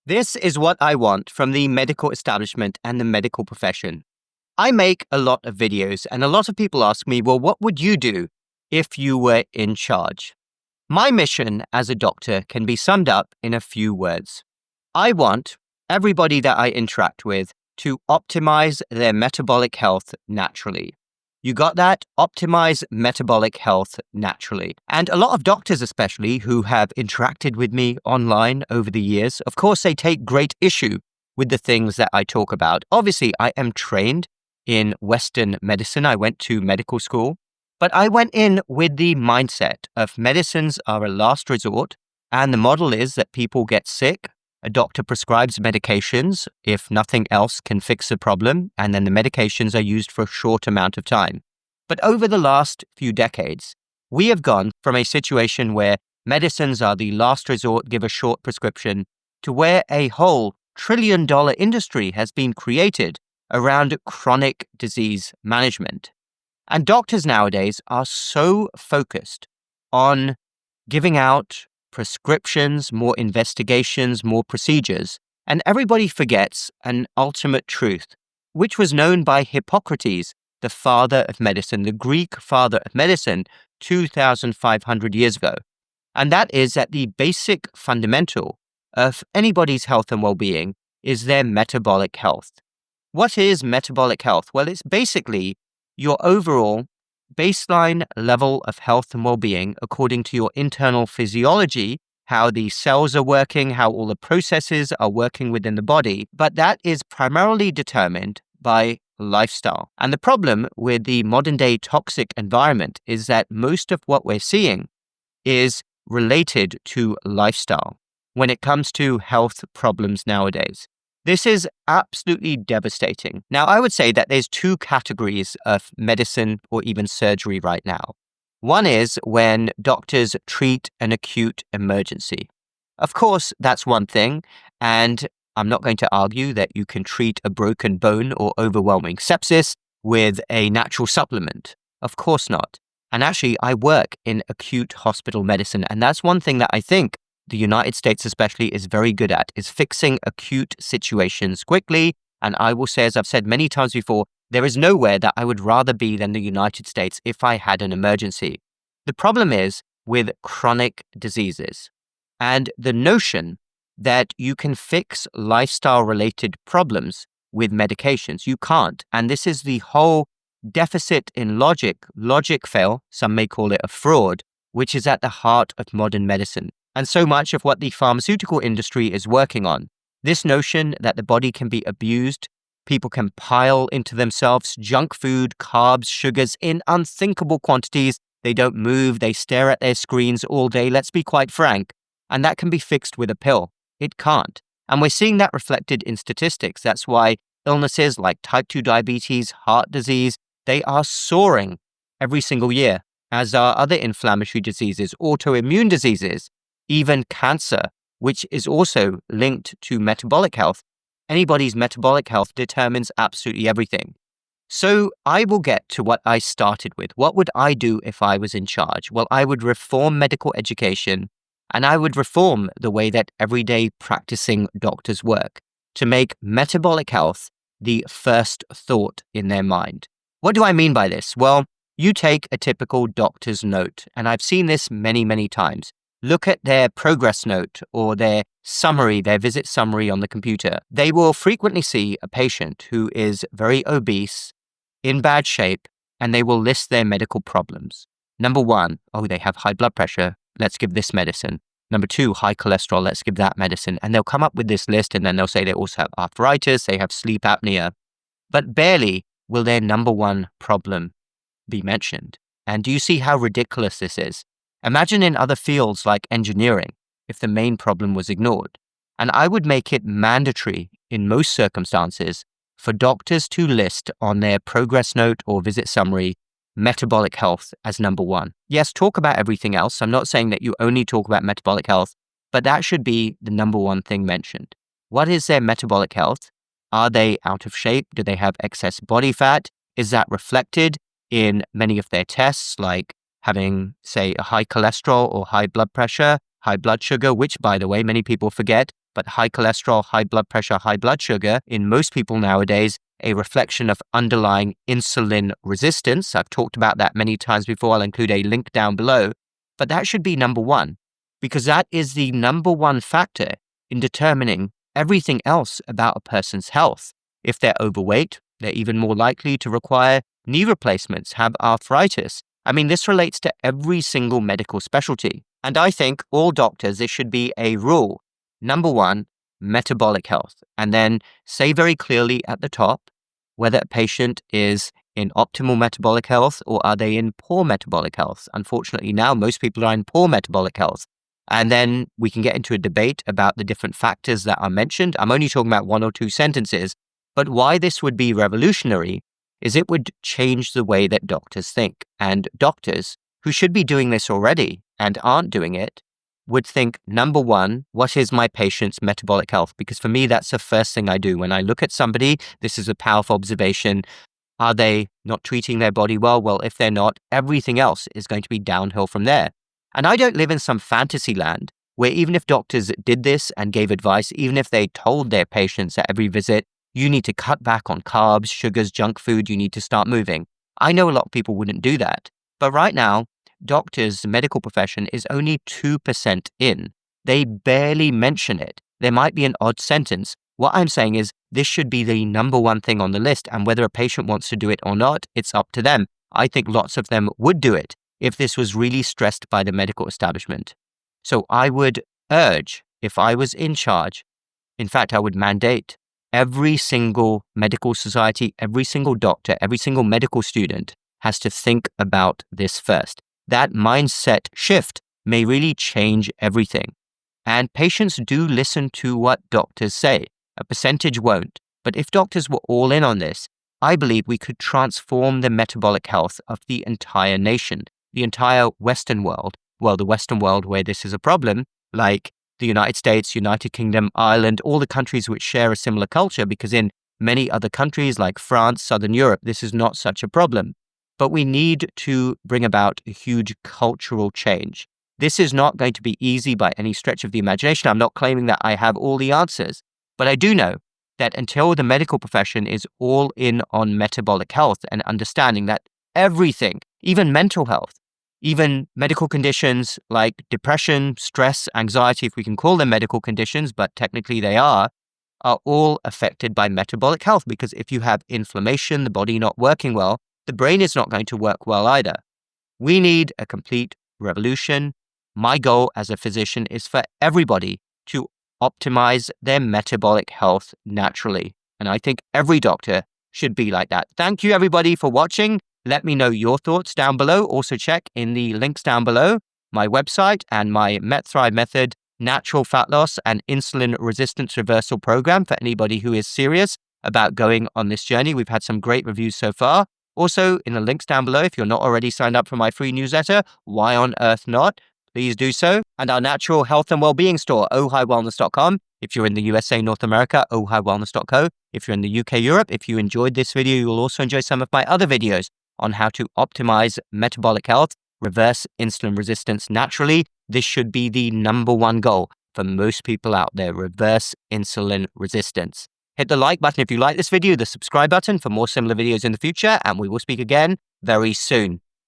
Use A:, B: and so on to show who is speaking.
A: This is what I want from the medical establishment and the medical profession. I make a lot of videos, and a lot of people ask me, well, what would you do if you were in charge? My mission as a doctor can be summed up in a few words. I want everybody that I interact with to optimize their metabolic health naturally. You got that? Optimize metabolic health naturally. And a lot of doctors, especially, who have interacted with me online over the years, of course, they take great issue with the things that I talk about. Obviously, I am trained in Western medicine. I went to medical school, but I went in with the mindset of medicines are a last resort. And the model is that people get sick. A doctor prescribes medications if nothing else can fix the problem, and then the medications are used for a short amount of time. But over the last few decades, we have gone from a situation where medicines are the last resort, give a short prescription, to where a whole trillion-dollar industry has been created around chronic disease management. And doctors nowadays are so focused on giving out prescriptions, more investigations, more procedures, and everybody forgets an ultimate truth, which was known by Hippocrates, the father of medicine, the Greek father of medicine, 2,500 years ago. And that is that the basic fundamental of anybody's health and well-being is their metabolic health. What is metabolic health? Well, it's basically your overall baseline level of health and well-being according to your internal physiology, how the cells are working, how all the processes are working within the body, but that is primarily determined by lifestyle. And the problem with the modern day toxic environment is that most of what we're seeing is related to lifestyle when it comes to health problems nowadays. This is absolutely devastating. Now, I would say that there's two categories of medicine or even surgery right now. One is when doctors treat an acute emergency. Of course, that's one thing, and I'm not going to argue that you can treat a broken bone or overwhelming sepsis with a natural supplement. Of course not. And actually, I work in acute hospital medicine, and that's one thing that I think the United States especially is very good at, is fixing acute situations quickly. And I will say, as I've said many times before, there is nowhere that I would rather be than the United States if I had an emergency. The problem is with chronic diseases and the notion that you can fix lifestyle-related problems with medications. You can't. And this is the whole deficit in logic fail, some may call it a fraud, which is at the heart of modern medicine. And so much of what the pharmaceutical industry is working on. This notion that the body can be abused, people can pile into themselves junk food, carbs, sugars in unthinkable quantities. They don't move, they stare at their screens all day, let's be quite frank. And that can be fixed with a pill. It can't. And we're seeing that reflected in statistics. That's why illnesses like type 2 diabetes, heart disease, they are soaring every single year, as are other inflammatory diseases, autoimmune diseases, even cancer, which is also linked to metabolic health. Anybody's metabolic health determines absolutely everything. So I will get to what I started with. What would I do if I was in charge? Well, I would reform medical education, and I would reform the way that everyday practicing doctors work to make metabolic health the first thought in their mind. What do I mean by this? Well, you take a typical doctor's note, and I've seen this many, many times. Look at their progress note or their summary, their visit summary on the computer. They will frequently see a patient who is very obese, in bad shape, and they will list their medical problems. Number one, they have high blood pressure. Let's give this medicine. Number two, high cholesterol. Let's give that medicine. And they'll come up with this list, and then they'll say they also have arthritis, they have sleep apnea. But barely will their number one problem be mentioned. And do you see how ridiculous this is? Imagine in other fields like engineering, if the main problem was ignored. And I would make it mandatory in most circumstances for doctors to list on their progress note or visit summary metabolic health as number one. Yes, talk about everything else. I'm not saying that you only talk about metabolic health, but that should be the number one thing mentioned. What is their metabolic health? Are they out of shape? Do they have excess body fat? Is that reflected in many of their tests, like having, say, a high cholesterol or high blood pressure, high blood sugar, which, by the way, many people forget but high cholesterol, high blood pressure, high blood sugar in most people nowadays, a reflection of underlying insulin resistance. I've talked about that many times before. I'll include a link down below. But that should be number one, because that is the number one factor in determining everything else about a person's health. If they're overweight, they're even more likely to require knee replacements, have arthritis. I mean, this relates to every single medical specialty. And I think all doctors, this should be a rule. Number one, metabolic health. And then say very clearly at the top whether a patient is in optimal metabolic health or are they in poor metabolic health. Unfortunately, now most people are in poor metabolic health. And then we can get into a debate about the different factors that are mentioned. I'm only talking about one or two sentences. But why this would be revolutionary is it would change the way that doctors think. And doctors who should be doing this already and aren't doing it would think, number one, what is my patient's metabolic health? Because for me, that's the first thing I do. When I look at somebody, this is a powerful observation. Are they not treating their body well? Well, if they're not, everything else is going to be downhill from there. And I don't live in some fantasy land where even if doctors did this and gave advice, even if they told their patients at every visit, you need to cut back on carbs, sugars, junk food, you need to start moving. I know a lot of people wouldn't do that. But right now, doctors, the medical profession is only 2% in. They barely mention it. There might be an odd sentence. What I'm saying is this should be the number one thing on the list, and whether a patient wants to do it or not, it's up to them. I think lots of them would do it if this was really stressed by the medical establishment. So I would urge, if I was in charge, in fact, I would mandate every single medical society, every single doctor, every single medical student has to think about this first. That mindset shift may really change everything. And patients do listen to what doctors say. A percentage won't. But if doctors were all in on this, I believe we could transform the metabolic health of the entire nation, the entire Western world. Well, the Western world where this is a problem, like the United States, United Kingdom, Ireland, all the countries which share a similar culture, because in many other countries like France, Southern Europe, this is not such a problem. But we need to bring about a huge cultural change. This is not going to be easy by any stretch of the imagination. I'm not claiming that I have all the answers, but I do know that until the medical profession is all in on metabolic health and understanding that everything, even mental health, even medical conditions like depression, stress, anxiety, if we can call them medical conditions, but technically they are all affected by metabolic health. Because if you have inflammation, the body not working well, the brain is not going to work well either. We need a complete revolution. My goal as a physician is for everybody to optimize their metabolic health naturally. And I think every doctor should be like that. Thank you, everybody, for watching. Let me know your thoughts down below. Also check in the links down below, my website and my MetThrive Method, natural fat loss and insulin resistance reversal program for anybody who is serious about going on this journey. We've had some great reviews so far. Also, in the links down below, if you're not already signed up for my free newsletter, why on earth not? Please do so. And our natural health and well-being store, ohighwellness.com. If you're in the USA, North America, ohighwellness.co. If you're in the UK, Europe, if you enjoyed this video, you will also enjoy some of my other videos on how to optimize metabolic health, reverse insulin resistance naturally. This should be the number one goal for most people out there, reverse insulin resistance. Hit the like button if you like this video, the subscribe button for more similar videos in the future, and we will speak again very soon.